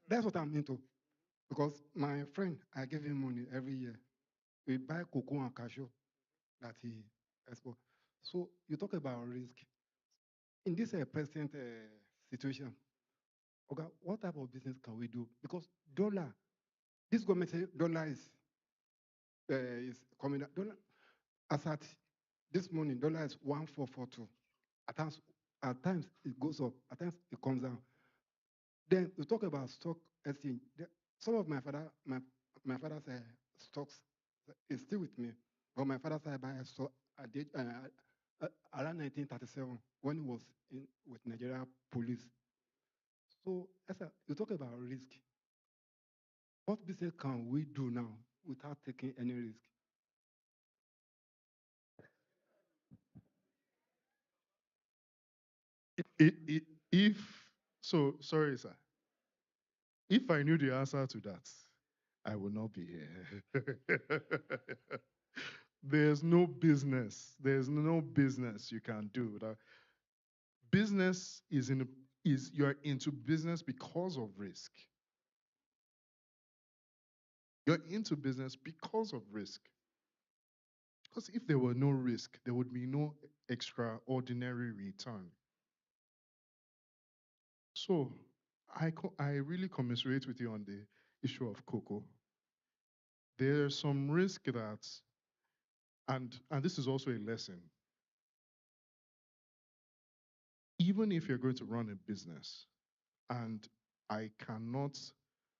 That's what I'm into. Because my friend, I give him money every year. We buy cocoa and cashew that he export. So you talk about risk. In this present situation, okay, what type of business can we do? Because dollar, this government say dollar is coming. Dollar, as at this morning, dollar is 1442. At times it goes up. At times it comes down. Then you talk about stock exchange. Some of my father's stocks is still with me, but my father started buying stock at around 1937 when he was in with Nigeria police. So, Esther, you talk about risk. What business can we do now without taking any risk? If so, sorry, sir. If I knew the answer to that, I would not be here. There's no business you can do without. Business is you're into business because of risk. You're into business because of risk. Because if there were no risk, there would be no extraordinary return. So I really commiserate with you on the issue of cocoa. There's some risk that, and this is also a lesson. Even if you're going to run a business, and I cannot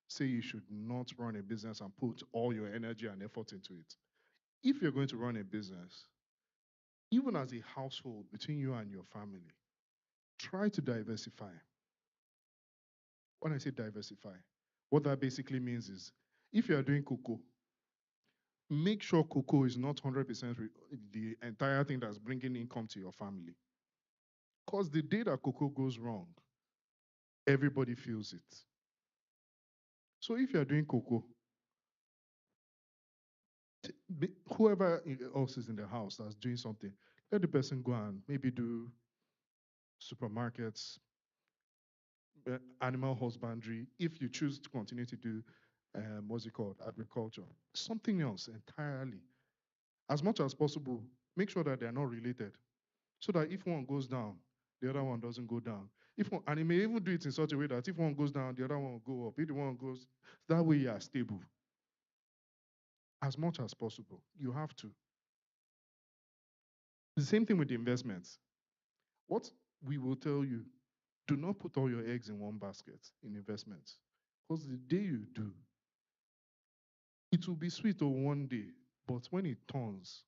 say you should not run a business and put all your energy and effort into it. If you're going to run a business, even as a household between you and your family, try to diversify. When I say diversify, what that basically means is if you are doing cocoa, make sure cocoa is not 100% the entire thing that's bringing income to your family. Because the day that cocoa goes wrong, everybody feels it. So if you're doing cocoa, whoever else is in the house that's doing something, let the person go and maybe do supermarkets, animal husbandry. If you choose to continue to do, what's it called, agriculture, something else entirely. As much as possible, make sure that they're not related, so that if one goes down, the other one doesn't go down. If one, and it may even do it in such a way that if one goes down, the other one will go up. If the one goes, that way you are stable. as much as possible. You have to. The same thing with the investments. What we will tell you, do not put all your eggs in one basket in investments. Because the day you do, it will be sweet on one day, but when it turns,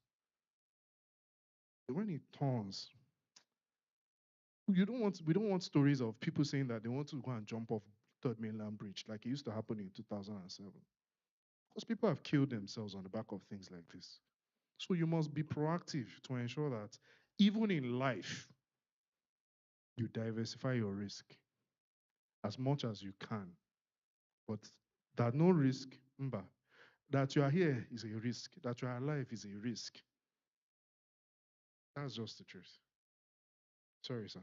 we don't want stories of people saying that they want to go and jump off Third Mainland Bridge like it used to happen in 2007. Because people have killed themselves on the back of things like this. So you must be proactive to ensure that even in life, you diversify your risk as much as you can. But that no risk, mba, that you are here is a risk. That you are alive is a risk. That's just the truth. Sorry, sir.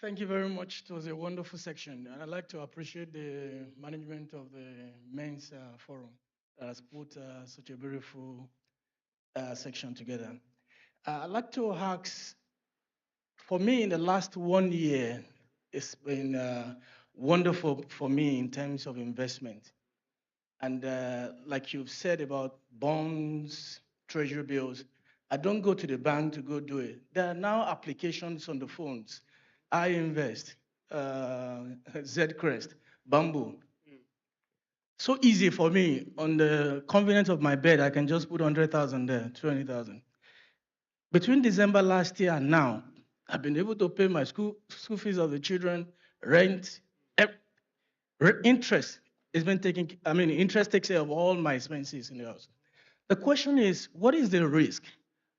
Thank you very much. It was a wonderful section, and I'd like to appreciate the management of the men's forum that has put such a beautiful section together. I'd like to ask, for me, in the last 1 year, it's been wonderful for me in terms of investment. And like you've said about bonds, treasury bills, I don't go to the bank to go do it. There are now applications on the phones. I invest, Zcrest, Bamboo. So easy for me. On the convenience of my bed, I can just put 100,000 there, 20,000. Between December last year and now, I've been able to pay my school fees of the children, rent, interest. It's been taking, I mean, interest takes care of all my expenses in the house. The question is, what is the risk?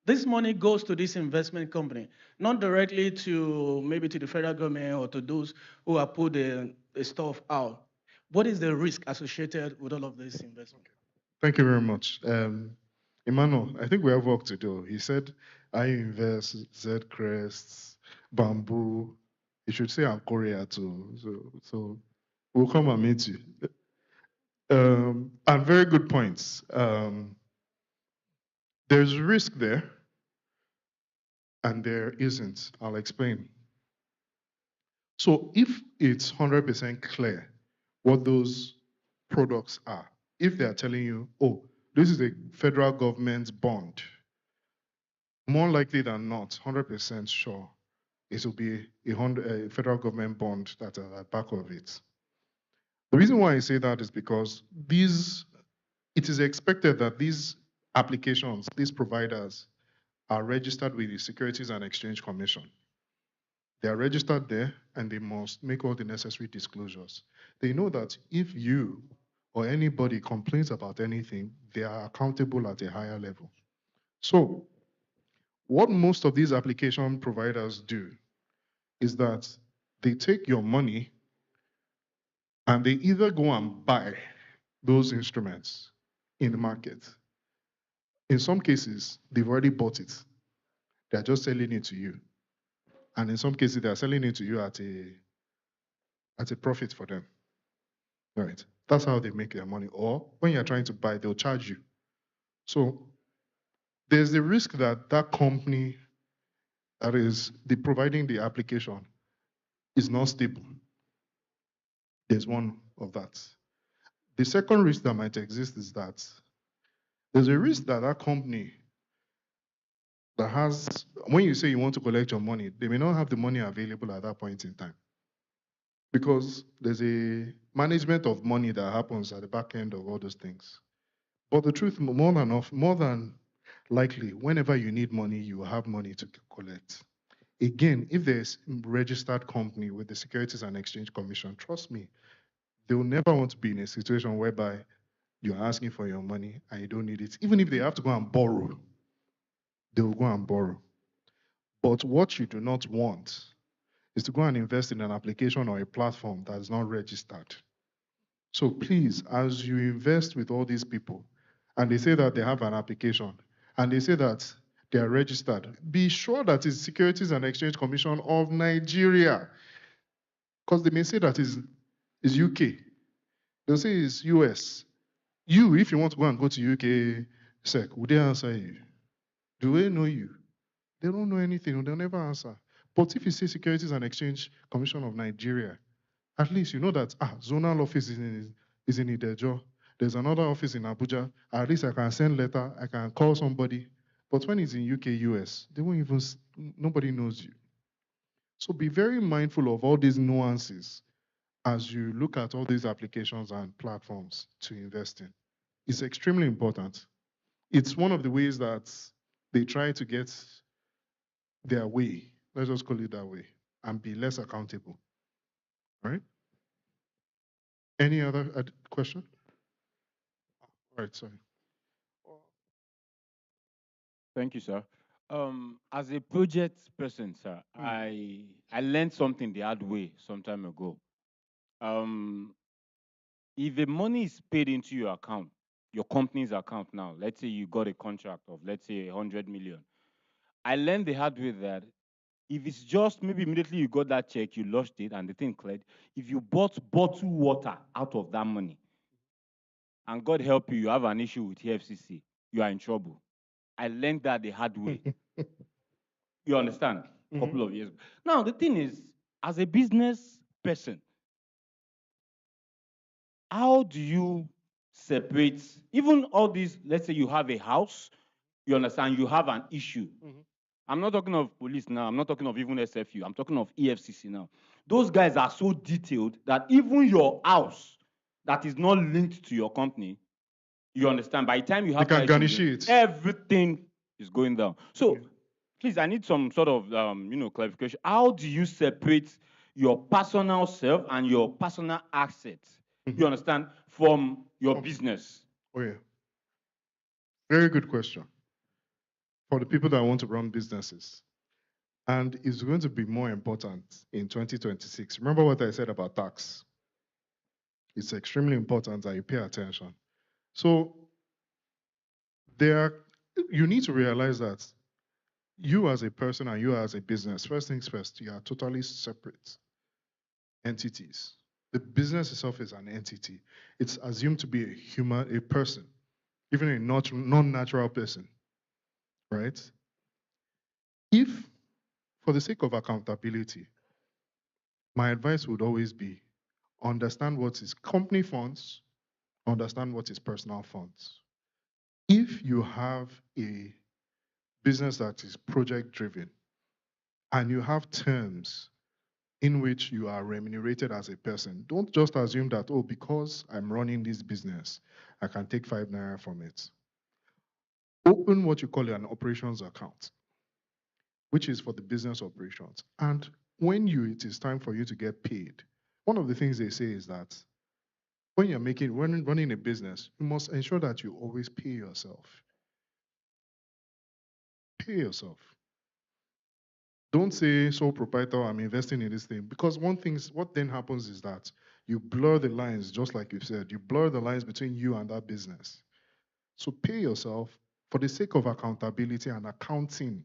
This money goes to this investment company, not directly to maybe to the federal government or to those who have put the stuff out. What is the risk associated with all of this investment? Thank you very much. Emmanuel, I think we have work to do. He said, I invest, Zcrest, Bamboo. You should say I'm Korea too. So we'll come and meet you. And very good points. There's risk there, and there isn't. I'll explain. So if it's 100% clear what those products are, if they are telling you, oh, this is a federal government bond, more likely than not, 100% sure, it will be a federal government bond that are at the back of it. The reason why I say that is because it is expected that these applications, these providers, are registered with the Securities and Exchange Commission. They are registered there and they must make all the necessary disclosures. They know that if you or anybody complains about anything, they are accountable at a higher level. So, what most of these application providers do is that they take your money and they either go and buy those instruments in the market. In some cases, they've already bought it. They're just selling it to you. And in some cases, they're selling it to you at a profit for them. Right. That's how they make their money. Or when you're trying to buy, they'll charge you. So there's the risk that that company that is providing the application is not stable. There's one of that. The second risk that might exist is that there's a risk that that company that has, when you say you want to collect your money, they may not have the money available at that point in time. Because there's a management of money that happens at the back end of all those things. But the truth, more than likely, whenever you need money, you will have money to collect. Again, if there's a registered company with the Securities and Exchange Commission, trust me, they will never want to be in a situation whereby you're asking for your money and you don't need it. Even if they have to go and borrow, they will go and borrow. But what you do not want is to go and invest in an application or a platform that is not registered. So please, as you invest with all these people, and they say that they have an application, and they say that they are registered, be sure that it's Securities and Exchange Commission of Nigeria. Because they may say that is UK. They'll say it's US. You, if you want to go to UK SEC, would they answer you? Do they know you? They don't know anything, they'll never answer. But if you say Securities and Exchange Commission of Nigeria, At least you know that zonal office is in Idejo. There's another office in Abuja. At least I can send letter, I can call somebody. But when it's in UK, US, they won't even, nobody knows you. So be very mindful of all these nuances as you look at all these applications and platforms to invest in. It's extremely important. It's one of the ways that they try to get their way, let's just call it that way, and be less accountable. Right? Any other question? All right, sorry. Thank you, sir. As a project person, sir, I learned something the hard way some time ago. Um, if the money is paid into your account, your company's account now, let's say you got a contract of let's say 100 million. I learned the hard way that if it's just maybe immediately you got that check, you lost it, and the thing cleared. If you bought bottled water out of that money, and God help you, you have an issue with EFCC, you are in trouble. I learned that the hard way. You understand? A couple of years. Now, the thing is, as a business person, how do you separate even all these? Let's say you have a house, you understand, you have an issue. I'm not talking of police now, I'm not talking of even SFU, I'm talking of EFCC now. Those guys are so detailed that even your house that is not linked to your company, you understand, by the time you have can that garnish issue, it. everything is going down. So please, I need some sort of clarification. How do you separate your personal self and your personal assets? You understand, from your business? Oh yeah. Very good question. For the people that want to run businesses. And it's going to be more important in 2026. Remember what I said about tax? It's extremely important that you pay attention. So you need to realize that you as a person and you as a business, first things first, you are totally separate entities. The business itself is an entity. It's assumed to be a person, even a non-natural person, right? If, for the sake of accountability, my advice would always be understand what is company funds, understand what is personal funds. If you have a business that is project driven and you have terms in which you are remunerated as a person, don't just assume that, oh, because I'm running this business, I can take 5 naira from it. Open what you call an operations account, which is for the business operations. And when it is time for you to get paid, one of the things they say is that when you're running a business, you must ensure that you always pay yourself. Pay yourself. Don't say sole proprietor, I'm investing in this thing. Because what then happens is that you blur the lines, just like you said, you blur the lines between you and that business. So pay yourself for the sake of accountability and accounting,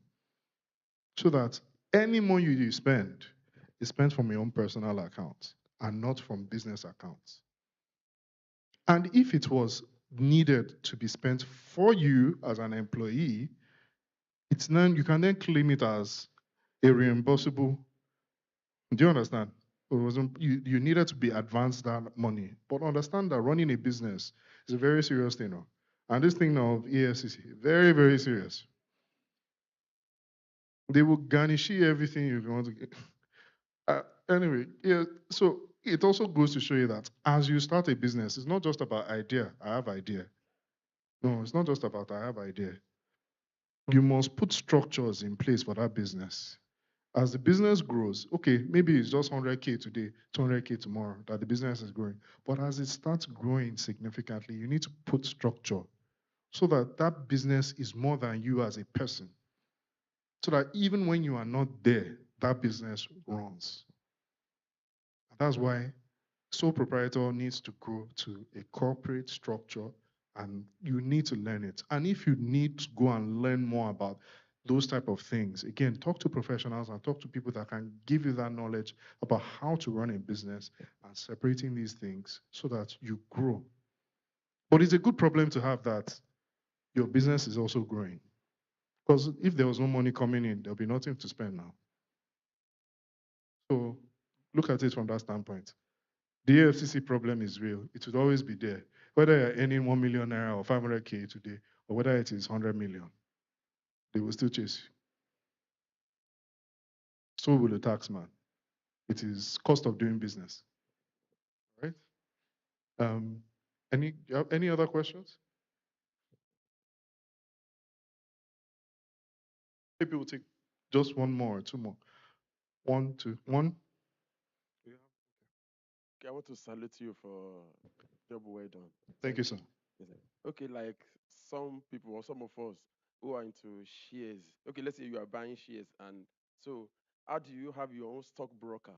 so that any money you spend is spent from your own personal account and not from business accounts. And if it was needed to be spent for you as an employee, you can then claim it as a reimbursable. Do you understand? You needed to be advanced that money. But understand that running a business is a very serious thing. No? And this thing now of EFCC, very, very serious. They will garnish you everything you want to get. Anyway, yeah, so it also goes to show you that as you start a business, it's not just about idea. I have idea. No, it's not just about I have idea. You must put structures in place for that business. As the business grows, okay, maybe it's just 100K today, 200K tomorrow that the business is growing. But as it starts growing significantly, you need to put structure so that that business is more than you as a person. So that even when you are not there, that business runs. That's why sole proprietor needs to grow to a corporate structure, and you need to learn it. And if you need to go and learn more about those type of things, again, talk to professionals and talk to people that can give you that knowledge about how to run a business and separating these things so that you grow. But it's a good problem to have that your business is also growing. Because if there was no money coming in, there'll be nothing to spend now. So look at it from that standpoint. The AFCC problem is real. It would always be there. Whether you're earning 1 million naira or 500K today, or whether it is 100 million, they will still chase you. So will the tax man. It is cost of doing business, right? Um, you have any other questions? Maybe we'll take just one more or two more. One, two, one. Okay, I want to salute you for job well done. Thank you, sir. Yes, sir. Okay, like some people or some of us who are into shares. Okay, let's say you are buying shares, and so how do you have your own stockbroker?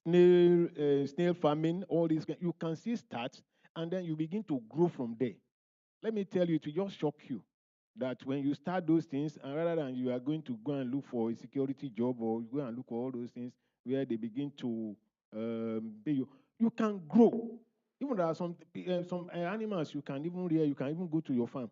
snail farming, all this, you can still start and then you begin to grow from there. Let me tell you, it will just shock you that when you start those things, and rather than you are going to go and look for a security job or you go and look for all those things where they begin to pay you, you can grow. Even there are some animals you can even rear, you can even go to your farm.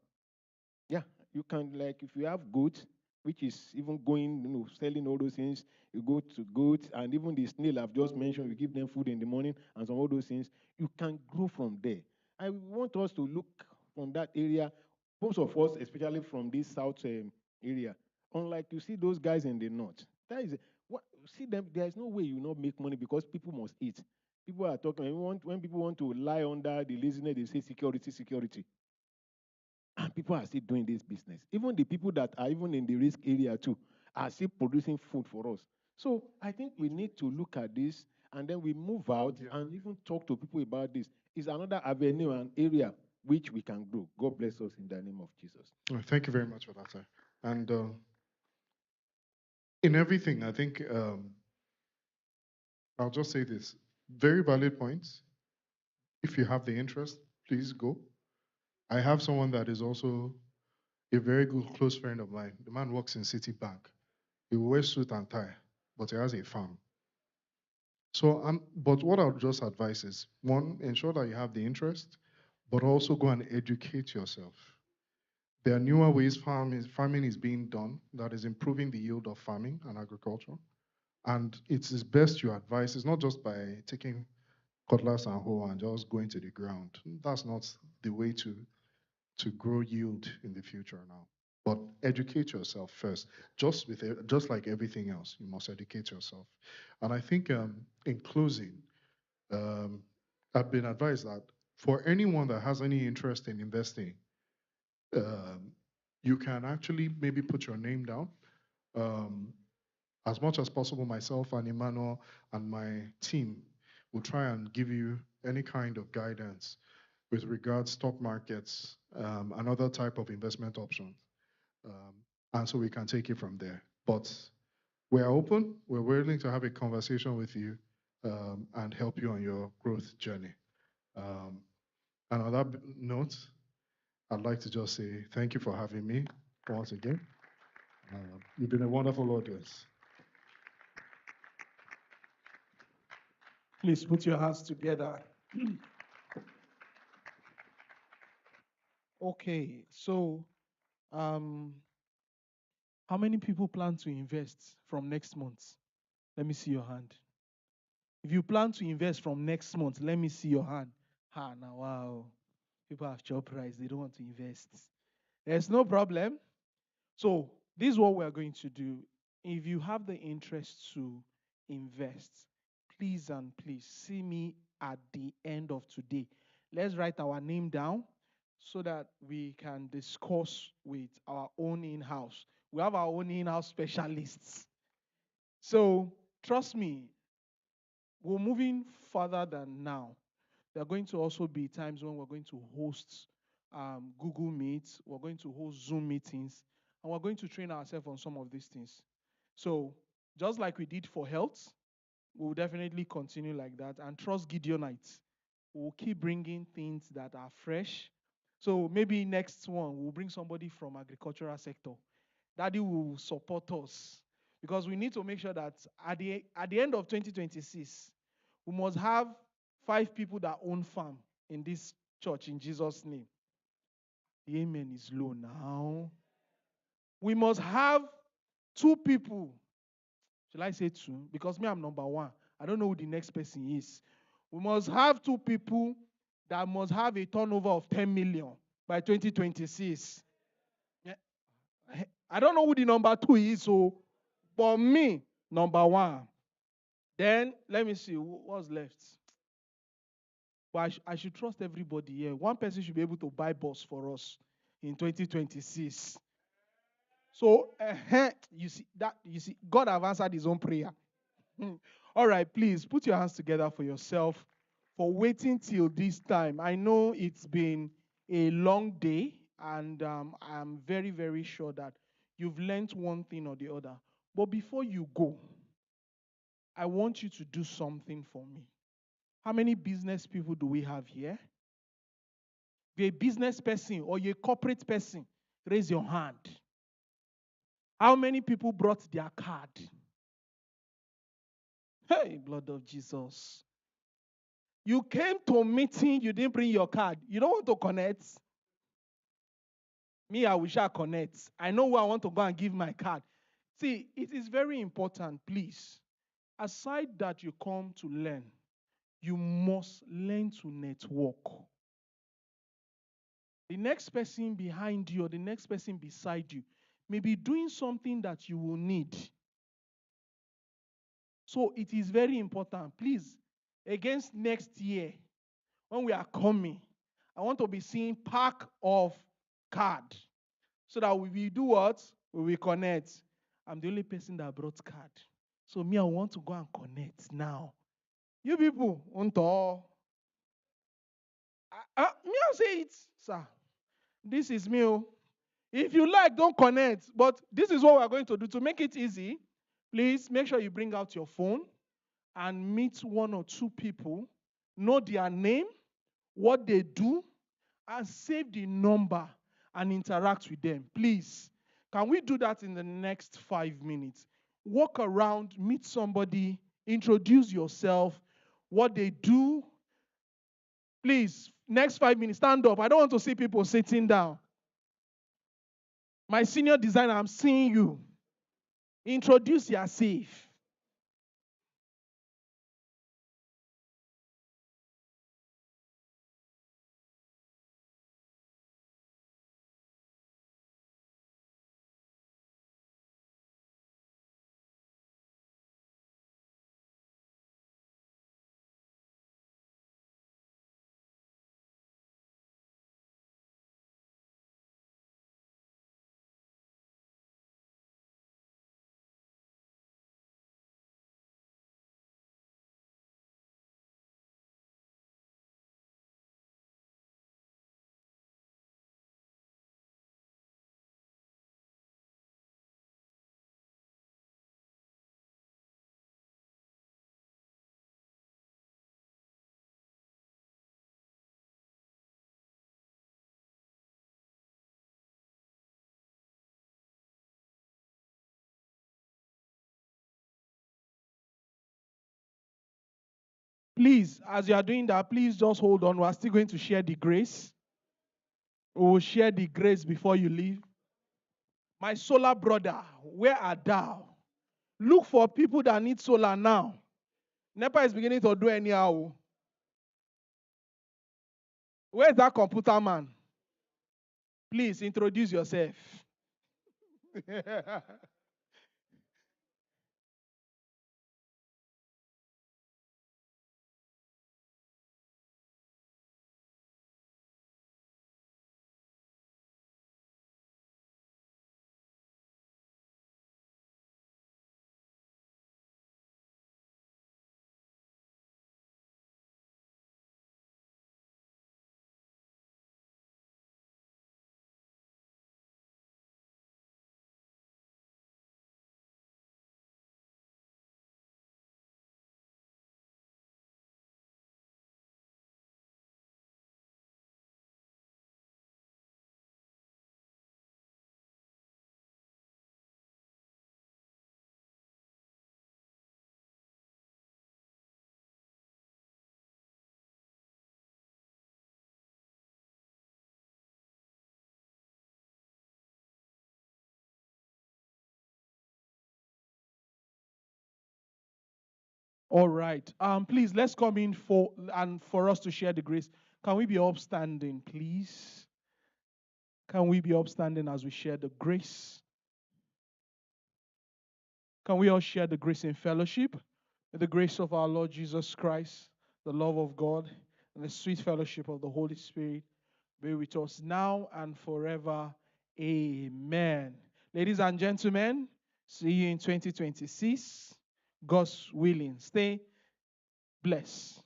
Yeah, you can, like if you have goats, which is even going, selling all those things, you go to goats and even the snail I've just mentioned, you give them food in the morning and some all those things, you can grow from there. I want us to look from that area, most of us, especially from this south area, unlike you see those guys in the north. That is what see them. There is no way you not make money because people must eat. People are talking when people want to lie under the laziness, they say security, security. And people are still doing this business. Even the people that are even in the risk area too are still producing food for us. So I think we need to look at this and then we move out and even talk to people about this. It's another avenue and area which we can grow. God bless us in the name of Jesus. Thank you very much for that, sir. And in everything, I think I'll just say this: very valid points. If you have the interest, please go. I have someone that is also a very good close friend of mine. The man works in Citibank. He wears suit and tie, but he has a farm. So, but what I'll just advise is one, ensure that you have the interest, but also go and educate yourself. There are newer ways farming is being done that is improving the yield of farming and agriculture. And it is best you advise. It's not just by taking cutlass and hoe and just going to the ground. That's not the way to grow yield in the future now. But educate yourself first. Just like everything else, you must educate yourself. And I think in closing, um, I've been advised that for anyone that has any interest in investing, um, you can actually maybe put your name down. Um, as much as possible, myself and Emmanuel and my team will try and give you any kind of guidance with regards stock markets and other type of investment options. And so we can take it from there. But we're open, we're willing to have a conversation with you and help you on your growth journey. Um, and on that note, I'd like to just say thank you for having me once again. You've been a wonderful audience. Please put your hands together. Okay, so um, how many people plan to invest from next month? Let me see your hand. If you plan to invest from next month, let me see your hand. Now wow. People have job price, they don't want to invest. There's no problem. So this is what we are going to do. If you have the interest to invest, please and please see me at the end of today. Let's write our name down so that we can discuss with our own in-house. We have our own in-house specialists. So trust me, we're moving further than now. There are going to also be times when we're going to host Google Meets, we're going to host Zoom meetings, and we're going to train ourselves on some of these things. So, just like we did for health, we'll definitely continue like that. And trust Gideonites. We'll keep bringing things that are fresh. So, maybe next one, we'll bring somebody from agricultural sector. Daddy will support us because we need to make sure that at the end of 2026, we must have 5 people that own farm in this church in Jesus' name. The amen is low now. We must have 2 people. Shall I say 2? Because me, I'm number 1. I don't know who the next person is. We must have 2 people that must have a turnover of 10 million by 2026. I don't know who the number 2 is, so but me, number 1. Then let me see what's left. But I should trust everybody here. One person should be able to buy bus for us in 2026. So you see, God have answered his own prayer. All right, please put your hands together for yourself for waiting till this time. I know it's been a long day, and I'm very, very sure that you've learned one thing or the other. But before you go, I want you to do something for me. How many business people do we have here? If you're a business person or you're a corporate person, raise your hand. How many people brought their card? Hey, blood of Jesus. You came to a meeting, you didn't bring your card. You don't want to connect? Me, I wish I connect. I know where I want to go and give my card. See, it is very important, please. Aside that you come to learn, you must learn to network. The next person behind you or the next person beside you may be doing something that you will need. So it is very important. Please, against next year, when we are coming, I want to be seeing pack of card. So that we will do what? We will connect. I'm the only person that brought card. So me, I want to go and connect now. You people, unto. Me, I'll say it, sir. This is me. Oh. If you like, don't connect. But this is what we're going to do. To make it easy, please make sure you bring out your phone and meet one or two people, know their name, what they do, and save the number and interact with them. Please, can we do that in the next 5 minutes? Walk around, meet somebody, introduce yourself, what they do. Please, next 5 minutes, stand up. I don't want to see people sitting down. My senior designer, I'm seeing you. Introduce yourself. Please, as you are doing that, please just hold on. We are still going to share the grace. We will share the grace before you leave. My solar brother, where art thou? Look for people that need solar now. NEPA is beginning to do anyhow. Where's that computer man? Please introduce yourself. All right. Please let's come in for us to share the grace. Can we be upstanding, please? Can we be upstanding as we share the grace? Can we all share the grace in fellowship? May the grace of our Lord Jesus Christ, the love of God, and the sweet fellowship of the Holy Spirit be with us now and forever. Amen. Ladies and gentlemen, see you in 2026. God's willing. Stay blessed.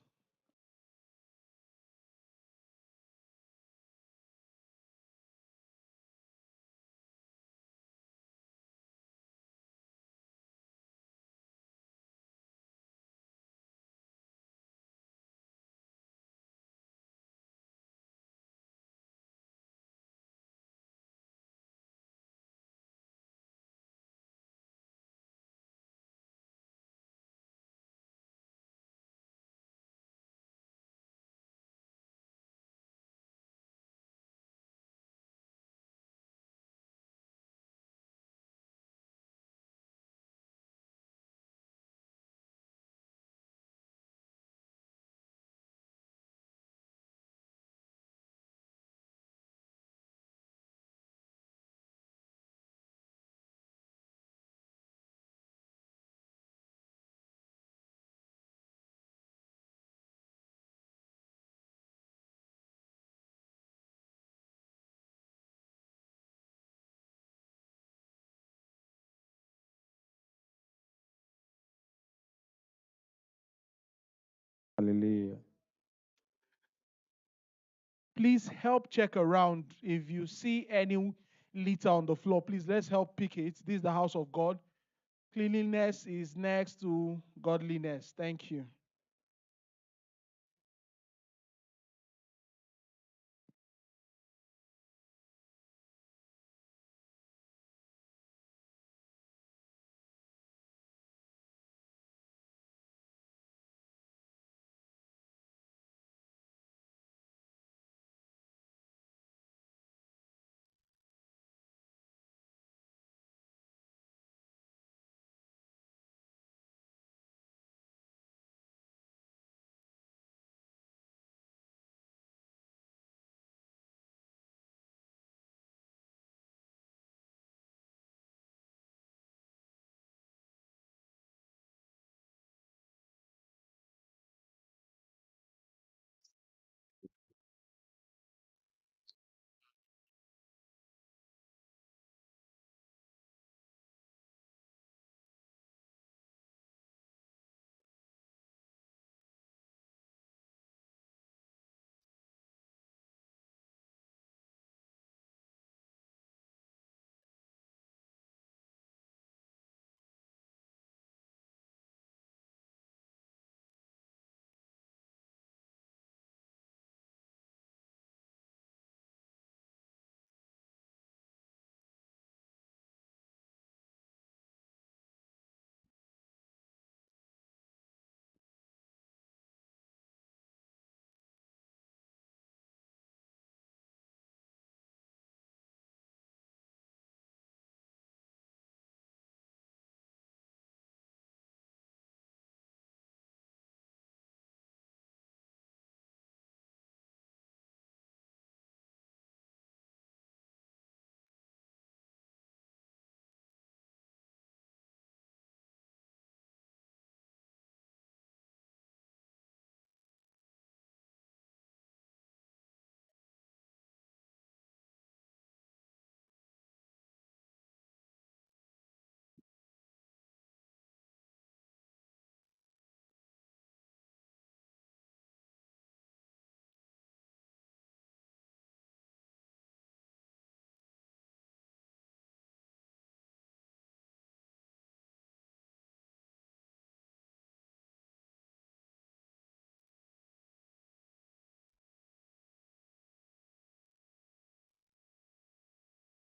Please help check around. If you see any litter on the floor, please let's help pick it. This is the house of God. Cleanliness is next to godliness. Thank you.